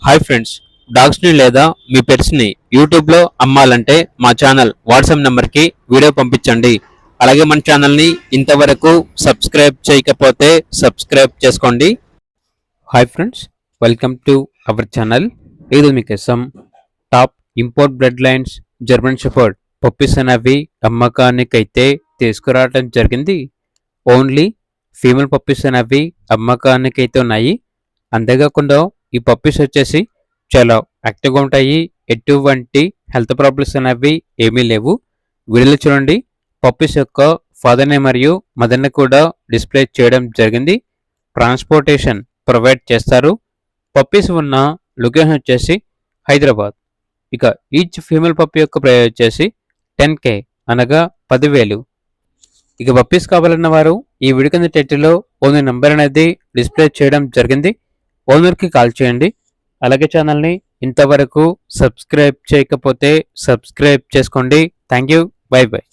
Hi friends, డాగ్స్ని లేదా మీ పెట్స్ని యూట్యూబ్లో అమ్మాలంటే మా ఛానల్ వాట్సాప్ నెంబర్కి వీడియో పంపించండి. అలాగే మన ఛానల్ని ఇంతవరకు సబ్స్క్రైబ్ చేయకపోతే సబ్స్క్రైబ్ చేసుకోండి. Hi friends, welcome to our channel. ఇది మీకోసం top import blood lines German shepherd puppies అనేవి అమ్మకానికైతే తీసుకురావడం జరిగింది. ఓన్లీ ఫీమేల్ పప్పీస్ అనేవి అమ్మకానికైతే ఉన్నాయి. అంతేకాకుండా ఈ పప్పీస్ వచ్చేసి చాలా యాక్టివ్గా ఉంటాయి. ఎటువంటి హెల్త్ ప్రాబ్లమ్స్ అనేవి ఏమీ లేవు. వీడియోలో చూడండి, పప్పీస్ యొక్క ఫాదర్ నేమ్ మరియు మదర్ ని కూడా డిస్ప్లే చేయడం జరిగింది. ట్రాన్స్పోర్టేషన్ ప్రొవైడ్ చేస్తారు. పప్పీస్ ఉన్న లొకేషన్ వచ్చేసి హైదరాబాద్. ఇక ఈచ్ ఫీమేల్ పప్పీ యొక్క ప్రైస్ వచ్చేసి 10K అనగా 10,000. ఇక పప్పీస్ కావాలన్న వారు ఈ వీడియో కింద టైటిల్లో ఓనర్ నెంబర్ అనేది డిస్ప్లే చేయడం జరిగింది. ఓనర్కి కాల్ చేయండి. అలాగే ఛానల్ని ఇంతవరకు సబ్స్క్రైబ్ చేయకపోతే సబ్స్క్రైబ్ చేసుకోండి. Thank you. By by.